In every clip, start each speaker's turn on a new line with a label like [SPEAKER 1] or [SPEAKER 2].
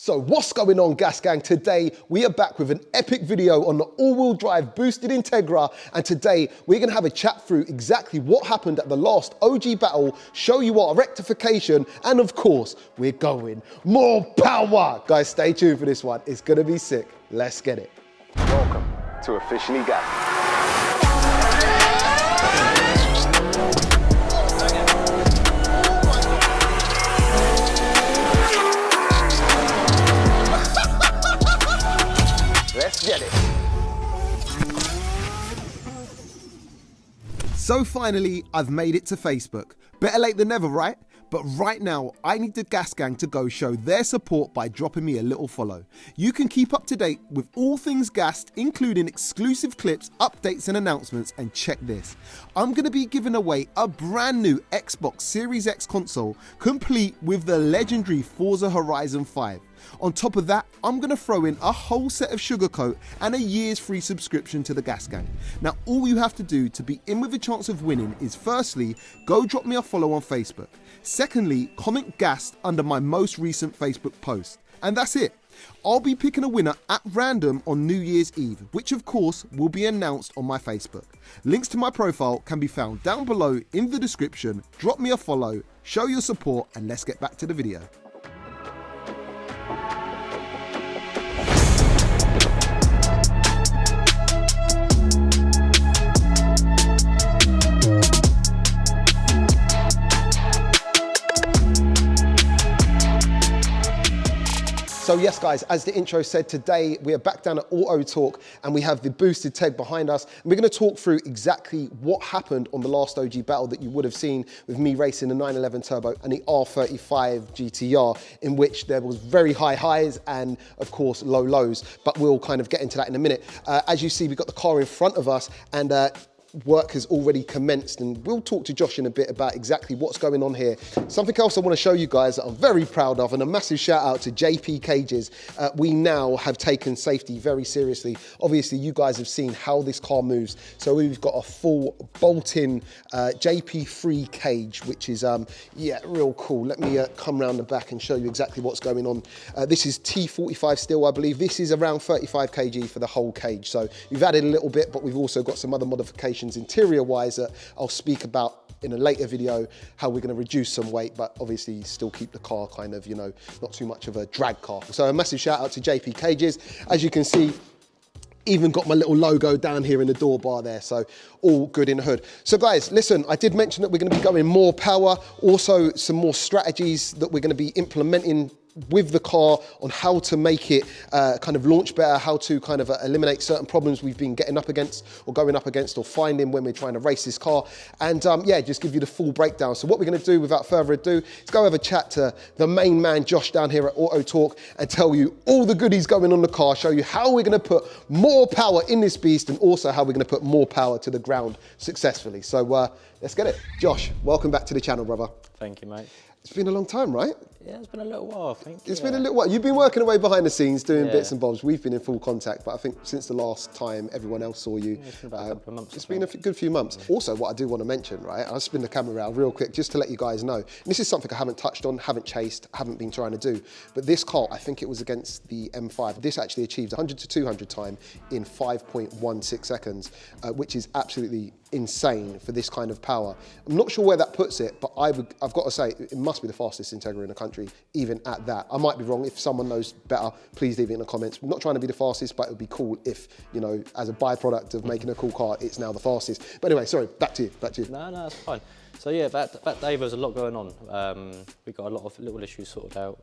[SPEAKER 1] So what's going on, Gas Gang? Today we are back with an epic video on the all-wheel drive boosted Integra, and today we're going to have a chat through exactly what happened at the last OG battle, show you our rectification, and of course we're going more power. Guys, stay tuned for this one. It's going to be sick. Let's get it. Welcome to Officially Gas. Let's get it. So finally, I've made it to Facebook. Better late than never, right? But right now, I need the Gas Gang to go show their support by dropping me a little follow. You can keep up to date with all things gassed, including exclusive clips, updates and announcements, and check this. I'm going to be giving away a brand new Xbox Series X console, complete with the legendary Forza Horizon 5. On top of that, I'm going to throw in a whole set of Sugarcoat and a year's free subscription to the Gas Gang. Now, all you have to do to be in with a chance of winning is firstly, go drop me a follow on Facebook. Secondly, comment gassed under my most recent Facebook post. And that's it. I'll be picking a winner at random on New Year's Eve, which of course will be announced on my Facebook. Links to my profile can be found down below in the description. Drop me a follow, show your support, and let's get back to the video. So yes guys, as the intro said, today we are back down at Auto Talk and we have the boosted Teg behind us. And we're going to talk through exactly what happened on the last OG battle that you would have seen with me racing the 911 Turbo and the R35 GTR, in which there was very high highs and of course low lows, but we'll kind of get into that in a minute. As you see, we've got the car in front of us and work has already commenced, and we'll talk to Josh in a bit about exactly what's going on here. Something else I want to show you guys that I'm very proud of, and a massive shout out to JP Cages. We now have taken safety very seriously. Obviously you guys have seen how this car moves, so we've got a full bolt-in JP3 cage, which is yeah, real cool. Let me come around the back and show you exactly what's going on. This is T45 steel, I believe. This is around 35 kg for the whole cage, so we've added a little bit, but we've also got some other modifications interior wise that I'll speak about in a later video, how we're going to reduce some weight, but obviously still keep the car kind of, you know, not too much of a drag car. So a massive shout out to JP Cages. As you can see, even got my little logo down here in the door bar there, so all good in the hood. So guys, listen, I did mention that we're going to be going more power, also some more strategies that we're going to be implementing with the car on how to make it kind of launch better, how to kind of eliminate certain problems we've been getting up against or going up against or finding when we're trying to race this car, and yeah, just give you the full breakdown. So what we're going to do without further ado is go have a chat to the main man Josh down here at Auto Talk and tell you all the goodies going on the car, show you how we're going to put more power in this beast and also how we're going to put more power to the ground successfully. So let's get it. Josh, welcome back to the channel, brother.
[SPEAKER 2] Thank you, mate.
[SPEAKER 1] It's been a long time, right?
[SPEAKER 2] Yeah, it's been a little while, I think.
[SPEAKER 1] It's been a little while. You've been working away behind the scenes, doing bits and bobs. We've been in full contact, but I think since the last time everyone else saw you,
[SPEAKER 2] it's been about a couple of months.
[SPEAKER 1] It's been a good few months. Also, what I do want to mention, right, I'll spin the camera around real quick just to let you guys know. And this is something I haven't touched on, haven't chased, haven't been trying to do. But this car, I think it was against the M5. This actually achieved 100 to 200 time in 5.16 seconds, which is absolutely insane for this kind of power. I'm not sure where that puts it, but I've got to say, it must be the fastest Integra in the country, even at that. I might be wrong. If someone knows better, please leave it in the comments. I'm not trying to be the fastest, but it would be cool if, you know, as a byproduct of making a cool car, it's now the fastest. But anyway, sorry, back to you.
[SPEAKER 2] No, that's fine. So yeah, that day there was a lot going on. We got a lot of little issues sorted out.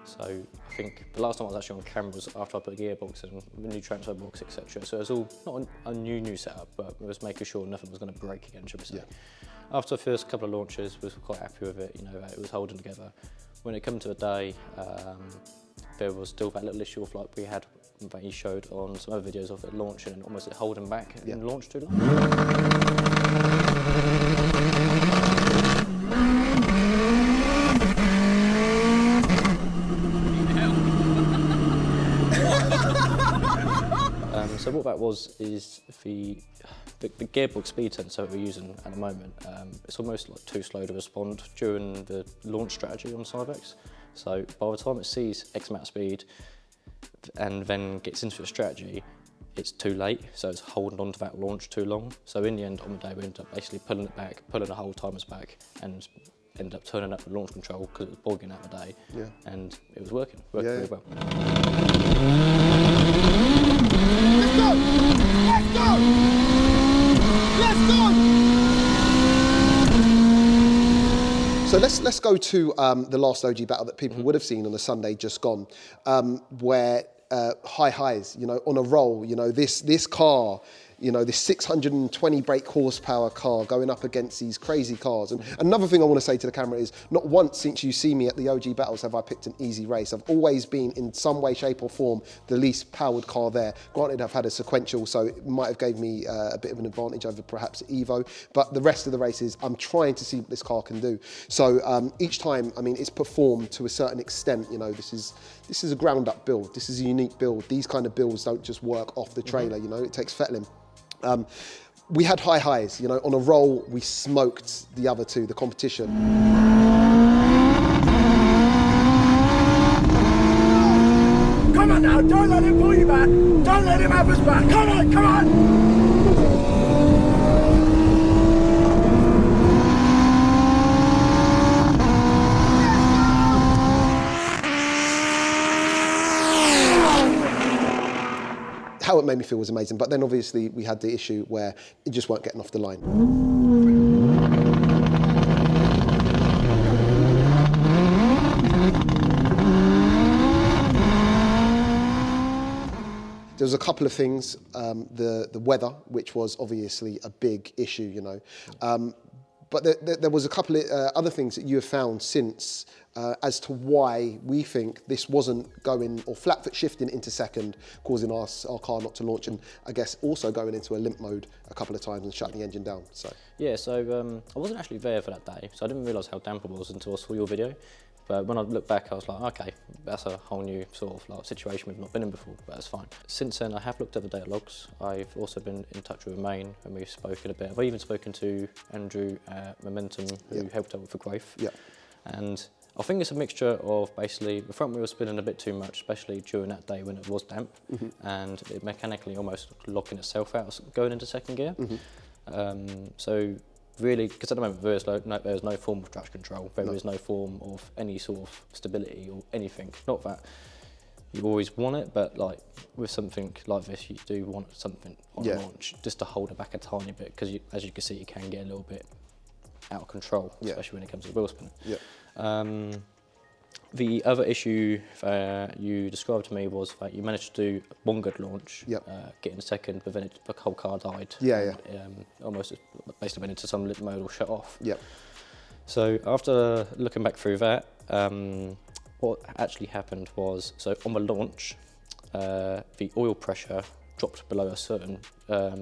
[SPEAKER 2] So I think the last time I was actually on camera was after I put the gearbox in, the new transfer box, etc. So it was all not a new setup, but it was making sure nothing was going to break again, should we say. Yeah. After the first couple of launches, we were quite happy with it. You know, it was holding together. When it came to the day, there was still that little issue of like we had that you showed on some other videos of it launching and almost holding back and launch too long. So what that was is the gearbox speed sensor that we're using at the moment. It's almost like too slow to respond during the launch strategy on Cybex. So by the time it sees X amount of speed and then gets into a strategy, it's too late, so it's holding on to that launch too long. So in the end, on the day, we ended up basically pulling it back, pulling the whole timers back, and ended up turning up the launch control because it was bogging out the day. Yeah. And it was working really well.
[SPEAKER 1] Let's go! Let's go! Let's go! So let's go to the last OG battle that people would have seen on the Sunday just gone, where high highs, you know, on a roll, you know, this car, you know, this 620 brake horsepower car going up against these crazy cars. And another thing I want to say to the camera is, not once since you see me at the OG battles have I picked an easy race. I've always been, in some way, shape or form, the least powered car there. Granted, I've had a sequential, so it might have gave me a bit of an advantage over perhaps Evo, but the rest of the races, I'm trying to see what this car can do. So each time, I mean, it's performed to a certain extent. You know, this is a ground up build. This is a unique build. These kind of builds don't just work off the trailer, you know, it takes fettling. We had high highs, you know, on a roll, we smoked the other two, the competition.
[SPEAKER 3] Come on now, don't let him pull you back. Don't let him have us back. Come on, come on.
[SPEAKER 1] How it made me feel was amazing, but then obviously we had the issue where it just weren't getting off the line. There was a couple of things, the weather, which was obviously a big issue, you know. But there was a couple of other things that you have found since as to why we think this wasn't going, or flat foot shifting into second, causing our car not to launch, and I guess also going into a limp mode a couple of times and shutting the engine down. So
[SPEAKER 2] yeah, so I wasn't actually there for that day, so I didn't realise how damp it was until I saw your video. But when I looked back, I was like, okay, that's a whole new sort of like situation we've not been in before, but that's fine. Since then, I have looked at the data logs. I've also been in touch with Maine, and we've spoken a bit. I've even spoken to Andrew at Momentum, who helped out with the growth. Yeah. And I think it's a mixture of basically the front wheel was spinning a bit too much, especially during that day when it was damp, and it mechanically almost locking itself out going into second gear. So really, because at the moment there is no form of traction control, there is no form of any sort of stability or anything. Not that you always want it, but like with something like this, you do want something on launch just to hold it back a tiny bit, because as you can see, you can get a little bit out of control, especially when it comes to wheel spinning. The other issue you described to me was that you managed to do one good launch, getting second, but then the whole car died. Almost basically went into some limp mode or shut off. So after looking back through that, what actually happened was, so on the launch, the oil pressure dropped below a certain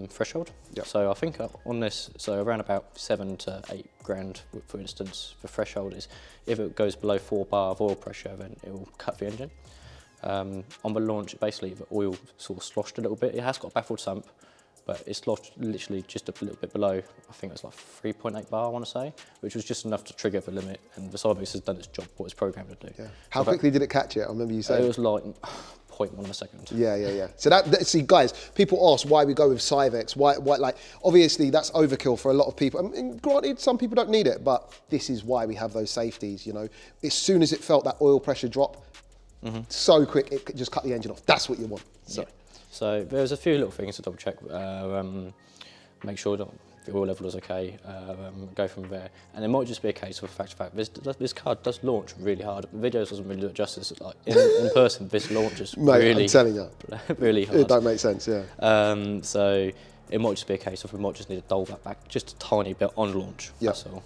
[SPEAKER 2] threshold. So I think on this, so around about 7 to 8 grand, for instance, the threshold is, if it goes below 4 bar of oil pressure, then it will cut the engine. On the launch, basically the oil sort of sloshed a little bit. It has got a baffled sump, but it's sloshed literally just a little bit below. I think it was like 3.8 bar, I want to say, which was just enough to trigger the limit, and the Cybase has done its job, what it's programmed to do.
[SPEAKER 1] How quickly did it catch it? I remember you saying.
[SPEAKER 2] It was like 0.1 of a second.
[SPEAKER 1] So see, guys, people ask why we go with Cyvex. Why, like, obviously that's overkill for a lot of people. I mean, granted, some people don't need it, but this is why we have those safeties. You know, as soon as it felt that oil pressure drop, so quick, it could just cut the engine off. That's what you want.
[SPEAKER 2] So there's a few little things to double check. Make sure that the oil level is okay, go from there. And it might just be a case of the fact this car does launch really hard. The videos doesn't really do it justice. Like in person, this launches really,
[SPEAKER 1] I'm telling you,
[SPEAKER 2] really hard.
[SPEAKER 1] It don't make sense,
[SPEAKER 2] So it might just be a case of we might just need to dial that back just a tiny bit on launch. That's all.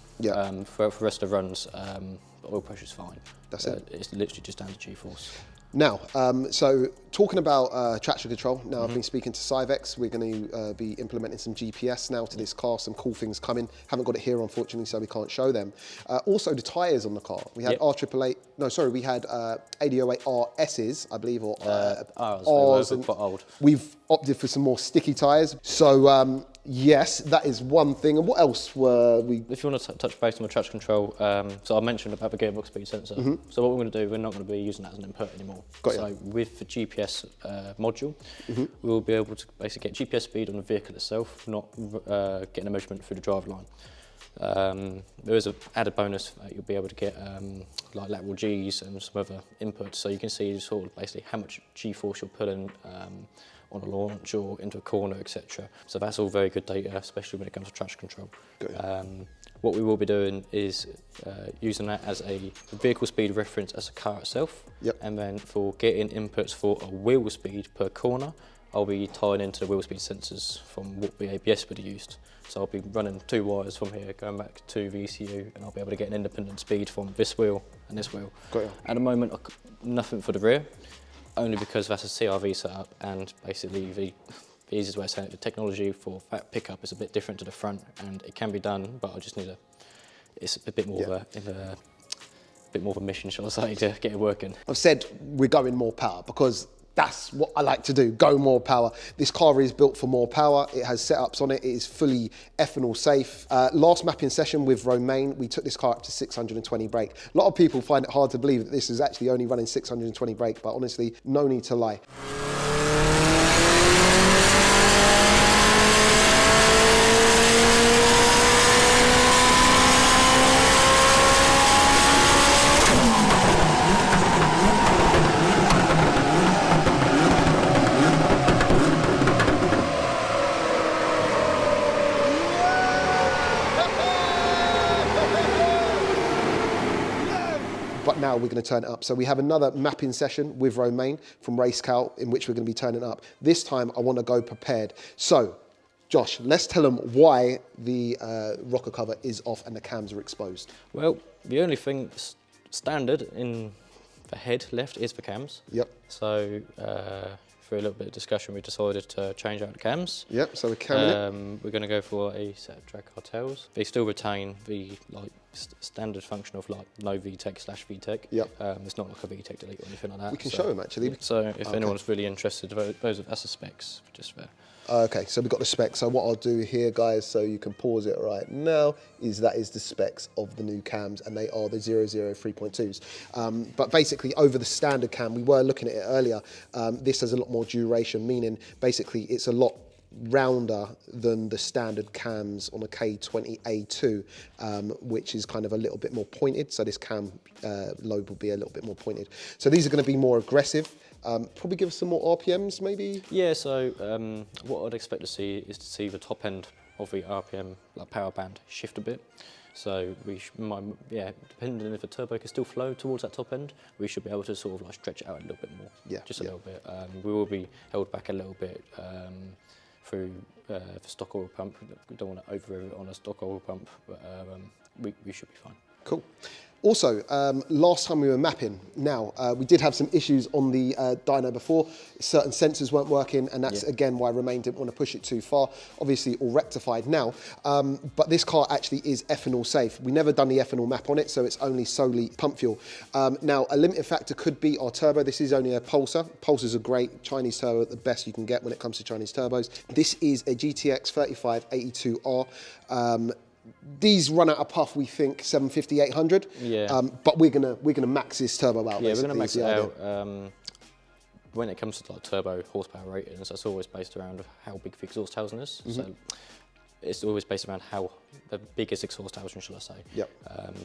[SPEAKER 2] For the rest of the runs, the oil pressure's fine.
[SPEAKER 1] That's it.
[SPEAKER 2] It's literally just down to G-force.
[SPEAKER 1] Now, so talking about traction control, now I've been speaking to Cyvex. We're going to be implementing some GPS now to this car, some cool things coming. Haven't got it here, unfortunately, so we can't show them. Also, the tyres on the car. We had we had AD08 RS's, I believe, or
[SPEAKER 2] R's. They were quite old.
[SPEAKER 1] We've opted for some more sticky tyres. So, Yes, that is one thing. And what else were we?
[SPEAKER 2] If you want to touch base on the traction control, so I mentioned about the gearbox speed sensor. So what we're going to do, we're not going to be using that as an input anymore.
[SPEAKER 1] Got
[SPEAKER 2] so
[SPEAKER 1] ya.
[SPEAKER 2] with the GPS module, we'll be able to basically get GPS speed on the vehicle itself, not getting a measurement through the driveline. There is an added bonus that you'll be able to get like lateral Gs and some other inputs, so you can see sort of basically how much G-force you're pulling on a launch or into a corner, etc. So that's all very good data, especially when it comes to traction control. What we will be doing is using that as a vehicle speed reference as a car itself, and then for getting inputs for a wheel speed per corner, I'll be tying into the wheel speed sensors from what the ABS would have used. So I'll be running 2 wires from here, going back to the ECU, and I'll be able to get an independent speed from this wheel and this wheel. At the moment, nothing for the rear, only because that's a CRV setup, and basically the easiest way of saying it, the technology for that pickup is a bit different to the front, and it can be done, but I just need it's a bit more of a bit more of a mission, shall I say, to get it working.
[SPEAKER 1] I've said we're going more power because that's what I like to do, go more power. This car is built for more power. It has setups on it. It is fully ethanol safe. Last mapping session with Romain, we took this car up to 620 brake. A lot of people find it hard to believe that this is actually only running 620 brake, but honestly, no need to lie. But now we're going to turn it up. So we have another mapping session with Romain from Race Cal in which we're going to be turning up. This time I want to go prepared. So Josh, let's tell them why the rocker cover is off and the cams are exposed.
[SPEAKER 2] Well, the only thing standard in the head left is the cams. So for a little bit of discussion, we decided to change out the cams.
[SPEAKER 1] So we're camming
[SPEAKER 2] We're going to go for a set of drag cartels. They still retain the standard function of like no VTEC / VTEC. It's not like a VTEC delete or anything like that.
[SPEAKER 1] We can show them actually.
[SPEAKER 2] So if anyone's really interested, that's the specs just there.
[SPEAKER 1] Okay, so we've got the specs. So what I'll do here, guys, so you can pause it right now, is that is the specs of the new cams, and they are the 00 3.2s. But basically, over the standard cam, we were looking at it earlier, this has a lot more duration, meaning basically it's a lot rounder than the standard cams on a K20A2, which is kind of a little bit more pointed. So this cam lobe will be a little bit more pointed. So these are going to be more aggressive. Probably give us some more RPMs, maybe? Yeah,
[SPEAKER 2] so what I'd expect to see is to see the top end of the RPM, like power band, shift a bit. So we might, depending on if the turbo can still flow towards that top end, we should be able to sort of like stretch it out a little bit more, just a little bit. We will be held back a little bit through the stock oil pump. We don't want to over it on a stock oil pump, but we should be fine.
[SPEAKER 1] Cool. Also, last time we were mapping, we did have some issues on the dyno before. Certain sensors weren't working, and that's again why Romain didn't want to push it too far. Obviously, all rectified now. But this car actually is ethanol safe. We never done the ethanol map on it, so it's only solely pump fuel. Now, a limiting factor could be our turbo. This is only a Pulsar. Pulsars are great. Chinese turbo, the best you can get when it comes to Chinese turbos. This is a GTX 3582R. These run out of puff, we think 750, 800. But we're gonna max this turbo out.
[SPEAKER 2] Yeah, we're gonna max it out. When it comes to like turbo horsepower ratings, that's always based around how big the exhaust housing is. So it's always based around how the biggest exhaust housing, shall I say?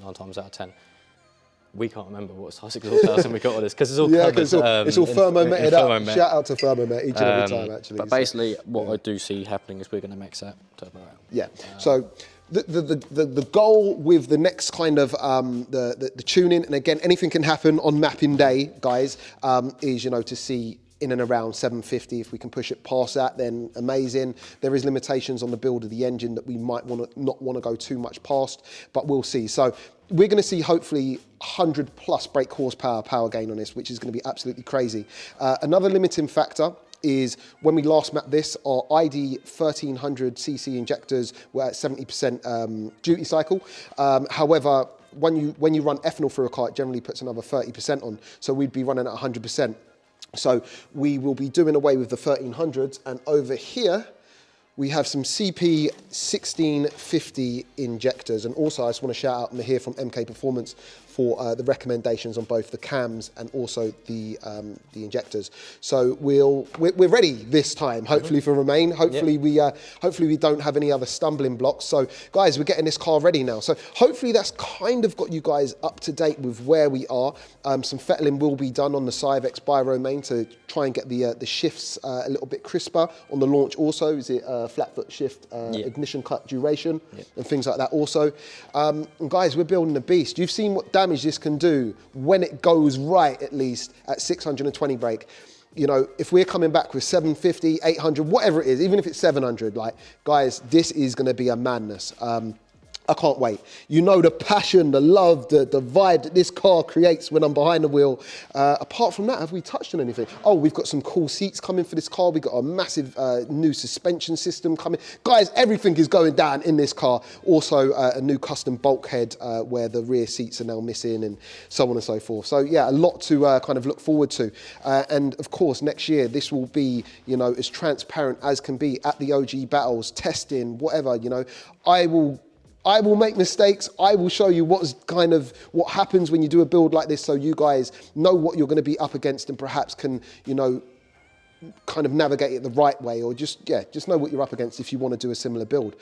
[SPEAKER 2] 9 times out of 10. We can't remember what size exhaust housing we got on this because it's all covered.
[SPEAKER 1] It's all thermometed up. Shout out to Thermomet each and every time, actually.
[SPEAKER 2] But basically, what I do see happening is we're going to max that turbo out.
[SPEAKER 1] So the goal with the next kind of the tuning, and again, anything can happen on mapping day, guys, is to see in and around 750. If we can push it past that, then amazing. There is limitations on the build of the engine that we might not want to go too much past, but we'll see. So we're going to see hopefully 100 plus brake horsepower power gain on this, which is going to be absolutely crazy. Another limiting factor is when we last mapped this, our ID 1300cc injectors were at 70% duty cycle. However, when you run ethanol through a car, it generally puts another 30% on. So we'd be running at 100%. So we will be doing away with the 1300s, and over here, We have some CP1650 injectors, and also I just want to shout out Mahir from MK Performance for the recommendations on both the cams and also the injectors. So we're ready this time, hopefully for Remain. Hopefully we don't have any other stumbling blocks. So guys, we're getting this car ready now. So hopefully that's kind of got you guys up to date with where we are. Some fettling will be done on the Cyvex by Romain to try and get the shifts a little bit crisper on the launch. Also, is it flat foot shift, ignition cut duration, and things like that. Also, and guys, we're building a beast. You've seen what damage this can do when it goes right, at least at 620 brake. You know, if we're coming back with 750, 800, whatever it is, even if it's 700, like, guys, this is going to be a madness. I can't wait. You know the passion, the love, the vibe that this car creates when I'm behind the wheel. Apart from that, have we touched on anything? Oh, we've got some cool seats coming for this car. We've got a massive new suspension system coming. Guys, everything is going down in this car. Also, a new custom bulkhead where the rear seats are now missing and so on and so forth. So yeah, a lot to kind of look forward to. And of course, next year, this will be, you know, as transparent as can be at the OG battles, testing, whatever, you know. I will make mistakes. I will show you what happens when you do a build like this, so you guys know what you're going to be up against and perhaps can, you know, kind of navigate it the right way, or just know what you're up against if you want to do a similar build.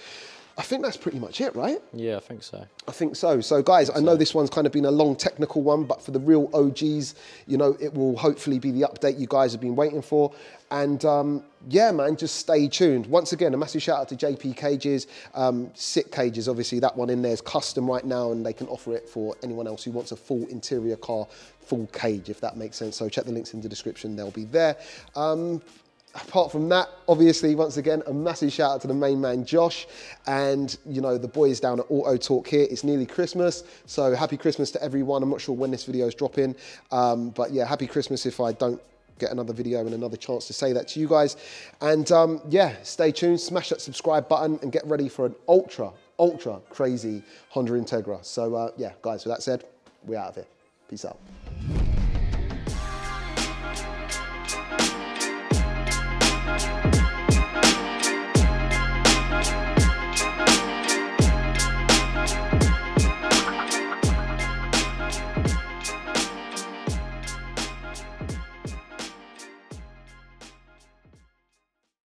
[SPEAKER 1] I think that's pretty much it, right?
[SPEAKER 2] Yeah, I think so.
[SPEAKER 1] I think so. So guys, I know this one's kind of been a long technical one, but for the real OGs, you know, it will hopefully be the update you guys have been waiting for. And yeah, man, just stay tuned. Once again, a massive shout out to JP Cages. Sick Cages, obviously that one in there is custom right now, and they can offer it for anyone else who wants a full interior car, full cage, if that makes sense. So check the links in the description, they'll be there. Apart from that, obviously, once again, a massive shout out to the main man, Josh, and, you know, the boys down at Auto Talk here. It's nearly Christmas, so happy Christmas to everyone. I'm not sure when this video is dropping, but yeah, happy Christmas if I don't get another video and another chance to say that to you guys. And yeah, stay tuned, smash that subscribe button, and get ready for an ultra crazy Honda Integra. So yeah, guys, with that said, we're out of here. Peace out.